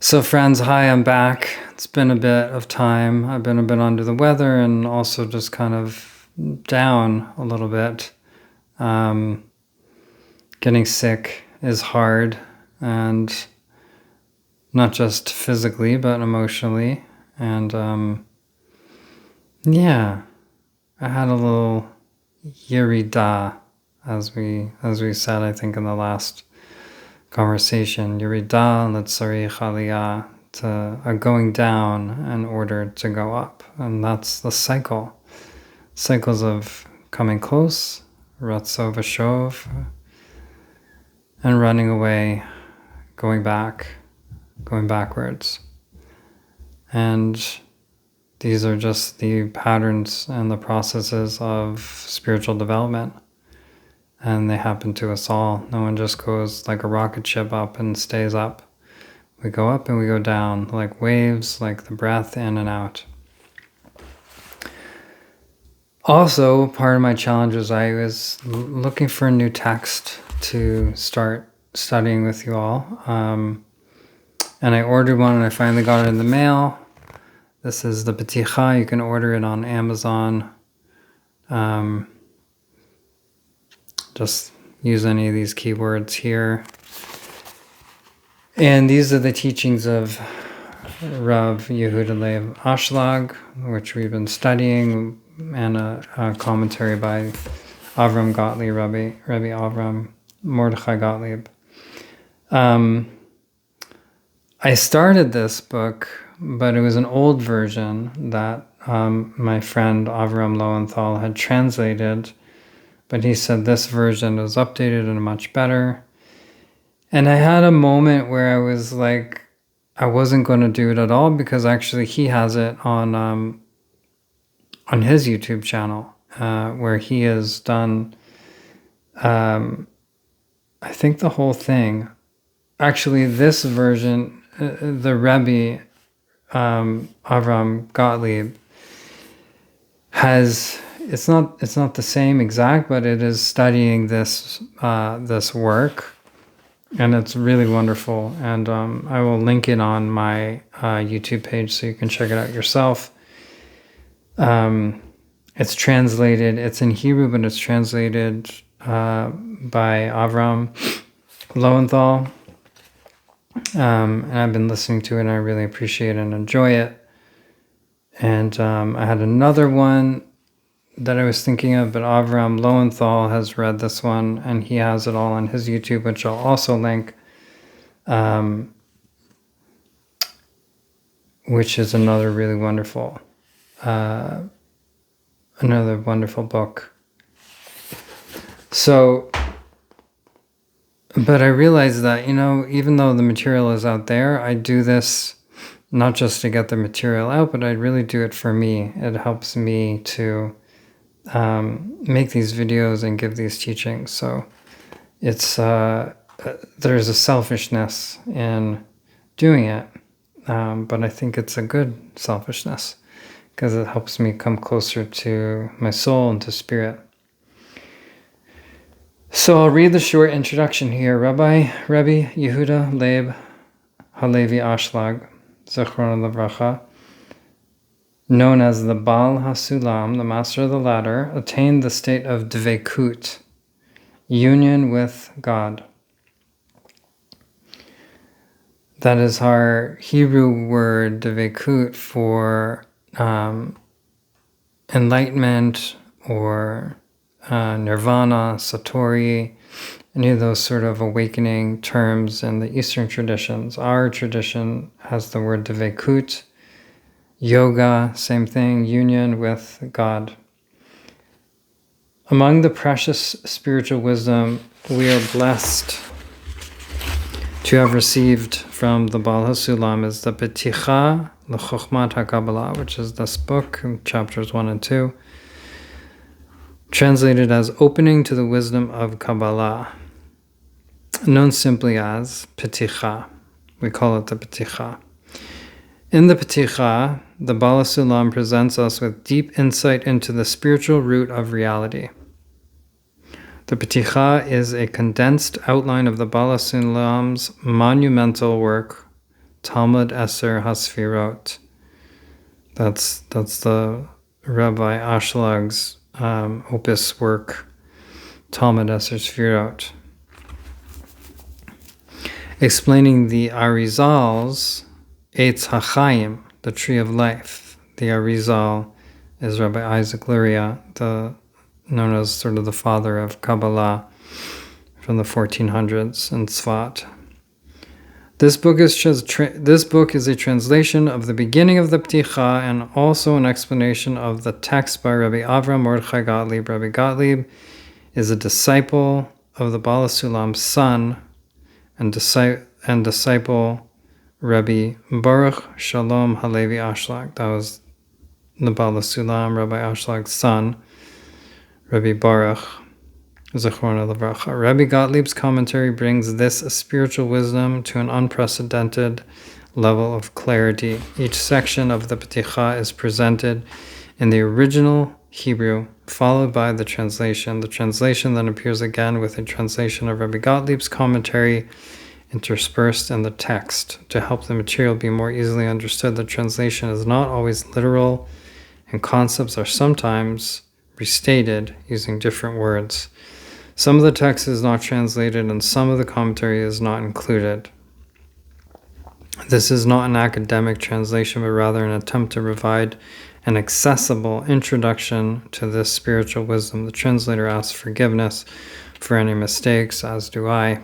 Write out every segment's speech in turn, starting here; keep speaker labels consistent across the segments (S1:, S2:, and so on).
S1: So friends, hi, I'm back. It's been a bit of time. I've been a bit under the weather and also just kind of down a little bit. Getting sick is hard, and not just physically, but emotionally. And yeah, I had a little yerida, as we said, I think in the last conversation, Yerida Litzarich Aliyah, to a going down in order to go up. And that's the cycle. Cycles of coming close, Ratzo Vashov, and running away, going backwards. And these are just the patterns and the processes of spiritual development. And they happen to us all. No one just goes like a rocket ship up and stays up. We go up and we go down, like waves, like the breath in and out. Also, part of my challenge was I was looking for a new text to start studying with you all. And I ordered one and I finally got it in the mail. This is the Peticha. You can order it on Amazon. Just use any of these keywords here. And these are the teachings of Rav Yehuda Leib Ashlag, which we've been studying, and a commentary by Avram Gottlieb, Rabbi Avram Mordechai Gottlieb. I started this book, but it was an old version that my friend Avram Lowenthal had translated. But he said this version was updated and much better. And I had a moment where I was like, I wasn't going to do it at all, because actually he has it on his YouTube channel, where he has done, I think the whole thing. Actually, this version, the Rebbe, Avram Gottlieb, has... It's not the same exact, but it is studying this work, and it's really wonderful. And I will link it on my YouTube page so you can check it out yourself. It's translated. It's in Hebrew, but it's translated by Avram Lowenthal. And I've been listening to it, and I really appreciate and enjoy it. And I had another one that I was thinking of, but Avram Lowenthal has read this one, and he has it all on his YouTube, which I'll also link, which is another really wonderful, book. So, but I realized that, even though the material is out there, I do this not just to get the material out, but I really do it for me. It helps me to make these videos and give these teachings. So it's there's a selfishness in doing it, but I think it's a good selfishness, because it helps me come closer to my soul and to spirit. So I'll read the short introduction here. Rabbi Yehuda Leib Halevi Ashlag, Zechron Levracha, known as the Baal HaSulam, the master of the ladder, attained the state of dveikut, union with God. That is our Hebrew word dveikut for enlightenment or nirvana, satori, any of those sort of awakening terms in the Eastern traditions. Our tradition has the word dveikut. Yoga, same thing, union with God. Among the precious spiritual wisdom we are blessed to have received from the Baal HaSulam is the Peticha l'Chokhmat HaKabbalah, which is this book, chapters 1 and 2, translated as Opening to the Wisdom of Kabbalah, known simply as Peticha. We call it the Peticha. In the Peticha, the Baal HaSulam presents us with deep insight into the spiritual root of reality. The Peticha is a condensed outline of the Baal HaSulam's monumental work, Talmud Eser HaSfirot. That's the Rabbi Ashлаг's opus work, Talmud Eser Sfirot, explaining the Arizal's Eitz HaChaim, the tree of life. The Arizal is Rabbi Isaac Luria, known as sort of the father of Kabbalah from the 1400s in Tzfat. This book is a translation of the beginning of the Peticha and also an explanation of the text by Rabbi Avram Mordechai Gottlieb. Rabbi Gottlieb is a disciple of the Baal HaSulam's son and disciple Rabbi Baruch Shalom Halevi Ashlag. That was the Baal HaSulam, Rabbi Ashlag's son, Rabbi Baruch Zechrona Levracha. Rabbi Gottlieb's commentary brings this spiritual wisdom to an unprecedented level of clarity. Each section of the Peticha is presented in the original Hebrew, followed by the translation. The translation then appears again with a translation of Rabbi Gottlieb's commentary interspersed in the text. To help the material be more easily understood, the translation is not always literal, and concepts are sometimes restated using different words. Some of the text is not translated and some of the commentary is not included. This is not an academic translation, but rather an attempt to provide an accessible introduction to this spiritual wisdom. The translator asks forgiveness for any mistakes, as do I.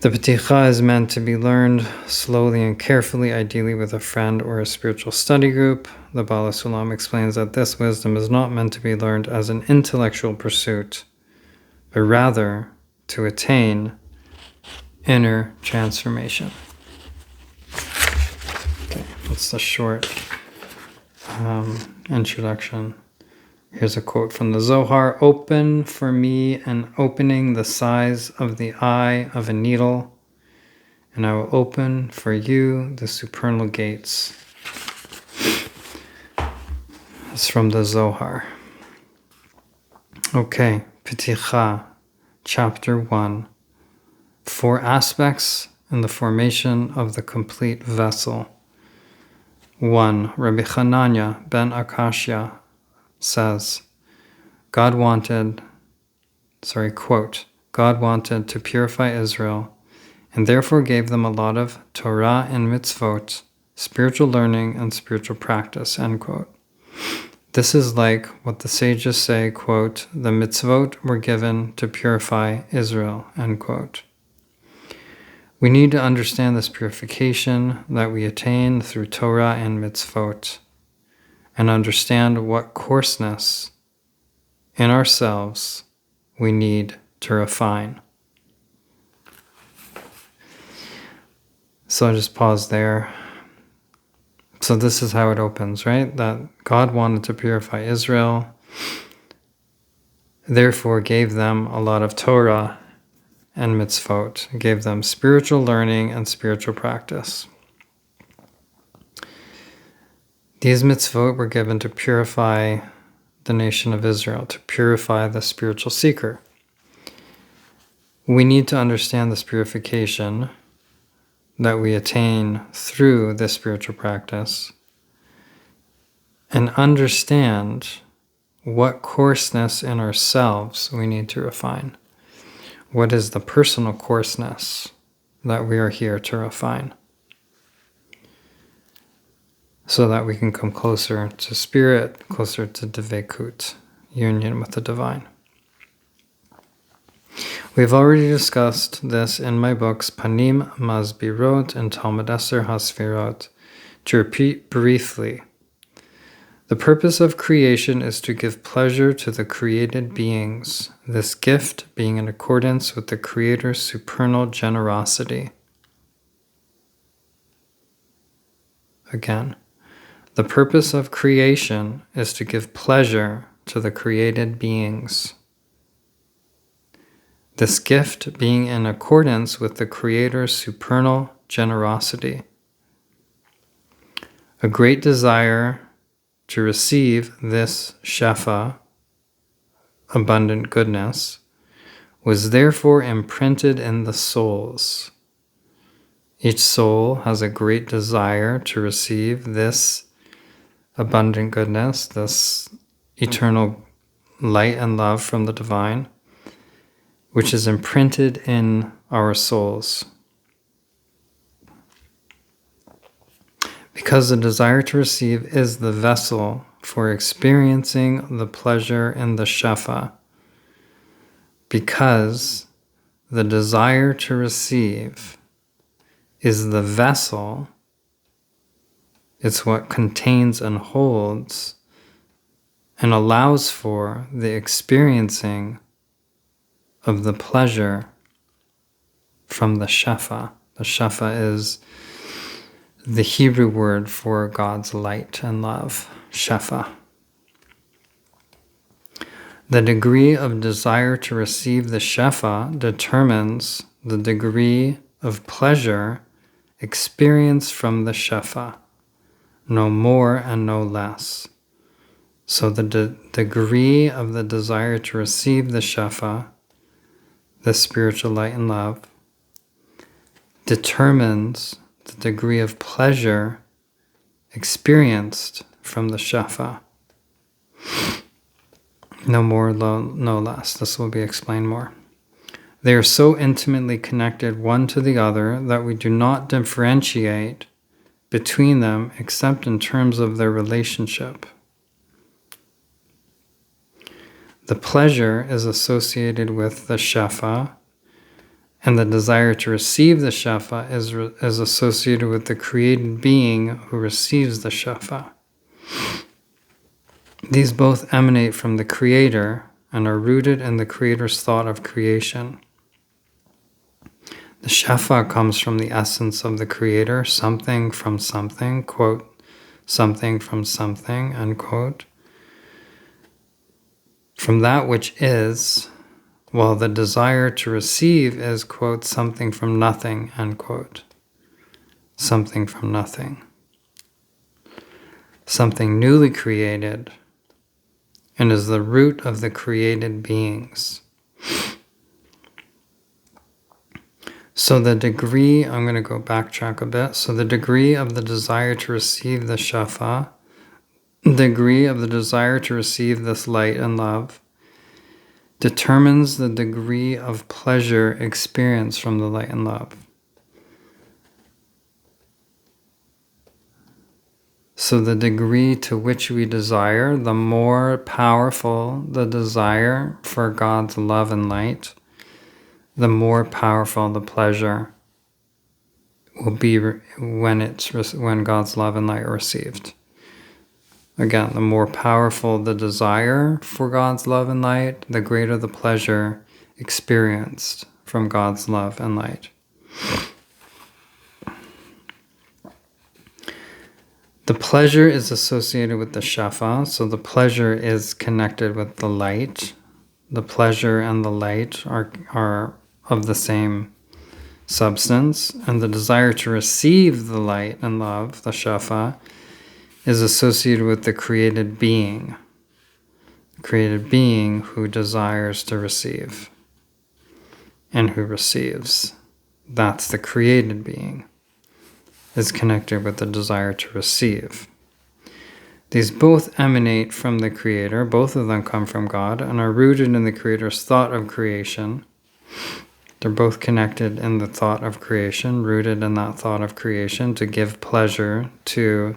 S1: The Peticha is meant to be learned slowly and carefully, ideally with a friend or a spiritual study group. The Baal HaSulam explains that this wisdom is not meant to be learned as an intellectual pursuit, but rather to attain inner transformation. Okay, that's the short introduction. Here's a quote from the Zohar. Open for me an opening the size of the eye of a needle, and I will open for you the supernal gates. It's from the Zohar. Okay, Peticha, chapter 1. 4 aspects in the formation of the complete vessel. 1. Rabbi Hanania ben Akashya says, God wanted to purify Israel and therefore gave them a lot of Torah and mitzvot, spiritual learning and spiritual practice, end quote. This is like what the sages say, quote, the mitzvot were given to purify Israel, end quote. We need to understand this purification that we attain through Torah and mitzvot and understand what coarseness in ourselves we need to refine. So I'll just pause there. So this is how it opens, right? That God wanted to purify Israel, therefore gave them a lot of Torah and mitzvot, gave them spiritual learning and spiritual practice. These mitzvot were given to purify the nation of Israel, to purify the spiritual seeker. We need to understand this purification that we attain through this spiritual practice and understand what coarseness in ourselves we need to refine. What is the personal coarseness that we are here to refine, so that we can come closer to spirit, closer to Dveikut, union with the divine. We've already discussed this in my books Panim Masbirot and Talmud Eser HaSfirot. To repeat briefly, the purpose of creation is to give pleasure to the created beings, this gift being in accordance with the Creator's supernal generosity. Again, the purpose of creation is to give pleasure to the created beings, this gift being in accordance with the Creator's supernal generosity. A great desire to receive this shefa, abundant goodness, was therefore imprinted in the souls. Each soul has a great desire to receive this abundant goodness, this eternal light and love from the divine, which is imprinted in our souls. Because the desire to receive is the vessel for experiencing the pleasure in the Shefa. Because the desire to receive is the vessel, it's what contains and holds and allows for the experiencing of the pleasure from the Shefa. The Shefa is the Hebrew word for God's light and love, Shefa. The degree of desire to receive the Shefa determines the degree of pleasure experienced from the Shefa, no more and no less. So the degree of the desire to receive the Shefa, the spiritual light and love, determines the degree of pleasure experienced from the Shefa. No more, no less. This will be explained more. They are so intimately connected one to the other that we do not differentiate between them except in terms of their relationship. The pleasure is associated with the Shefa, and the desire to receive the Shefa is associated with the created being who receives the Shefa. These both emanate from the Creator and are rooted in the Creator's thought of creation. The Shefa comes from the essence of the Creator, something from something, quote, something from something, end quote, from that which is, while the desire to receive is, quote, something from nothing, end quote, something from nothing, something newly created, and is the root of the created beings. So the degree, I'm going to go backtrack a bit. So the degree of the desire to receive the Shefa, the degree of the desire to receive this light and love, determines the degree of pleasure experienced from the light and love. So the degree to which we desire, the more powerful the desire for God's love and light, the more powerful the pleasure will be when God's love and light are received. Again, the more powerful the desire for God's love and light, the greater the pleasure experienced from God's love and light. The pleasure is associated with the Shefa, so the pleasure is connected with the light. The pleasure and the light are of the same substance, and the desire to receive the light and love, the Shefa, is associated with the created being who desires to receive and who receives. That's the created being, is connected with the desire to receive. These both emanate from the Creator, both of them come from God, and are rooted in the Creator's thought of creation. They're both connected in the thought of creation, rooted in that thought of creation to give pleasure to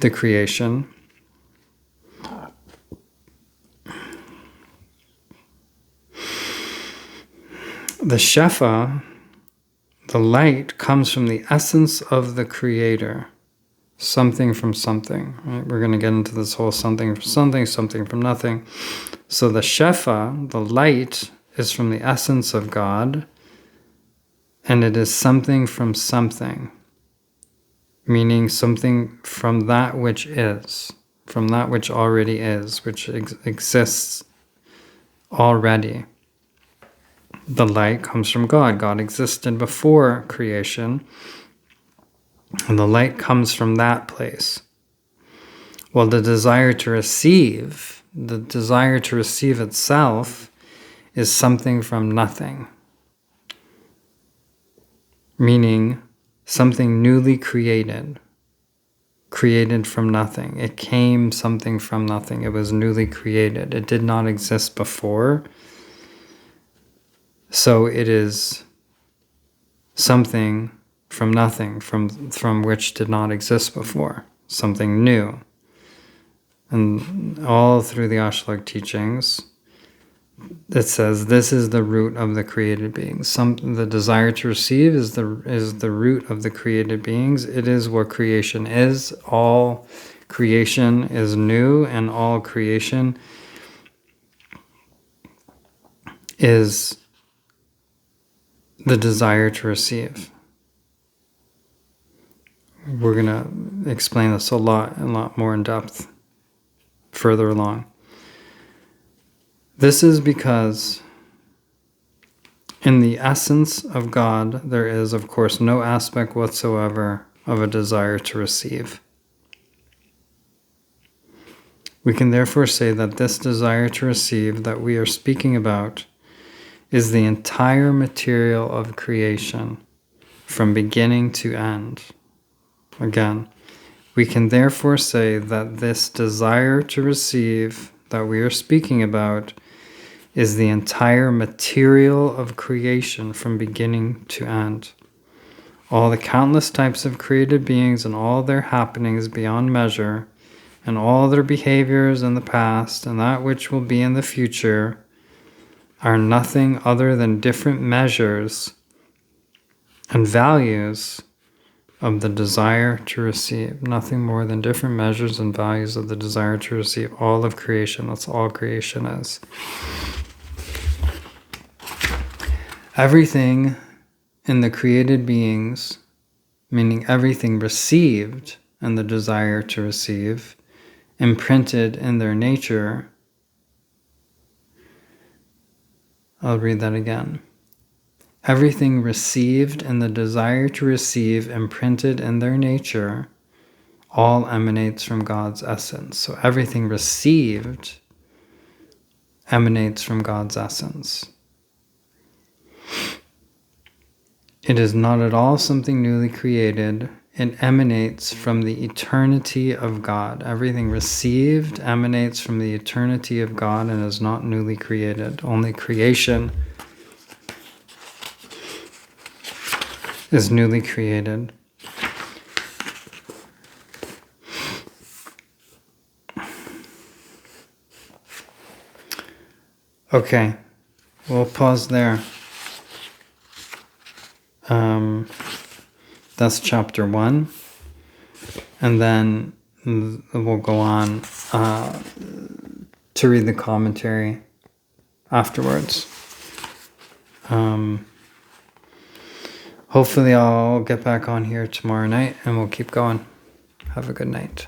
S1: the creation. The Shefa, the light, comes from the essence of the Creator, something from something. Right? We're going to get into this whole something from something, something from nothing. So the Shefa, the light, is from the essence of God, and it is something from something, meaning something from that which is, from that which already is, which exists already. The light comes from God. God existed before creation, and the light comes from that place. Well, the desire to receive itself is something from nothing. meaning something newly created from nothing. It came something from nothing. It was newly created. It did not exist before. So it is something from nothing, from which did not exist before, something new. And all through the Ashlag teachings, it says this is the root of the created beings. The desire to receive is the root of the created beings. It is what creation is. All creation is new, and all creation is the desire to receive. We're going to explain this a lot more in depth further along. This is because in the essence of God, there is, of course, no aspect whatsoever of a desire to receive. We can therefore say that this desire to receive that we are speaking about is the entire material of creation from beginning to end. Again, we can therefore say that this desire to receive that we are speaking about is the entire material of creation from beginning to end. All the countless types of created beings and all their happenings beyond measure, and all their behaviors in the past and that which will be in the future, are nothing other than different measures and values of the desire to receive. Nothing more than different measures and values of the desire to receive. All of creation, that's all creation is. Everything in the created beings, meaning everything received and the desire to receive, imprinted in their nature. I'll read that again. Everything received and the desire to receive imprinted in their nature all emanates from God's essence. So everything received emanates from God's essence. It is not at all something newly created. It emanates from the eternity of God. Everything received emanates from the eternity of God and is not newly created. Only creation is newly created. Okay, we'll pause there. That's chapter 1. And then we'll go on to read the commentary afterwards. Hopefully I'll get back on here tomorrow night and we'll keep going. Have a good night.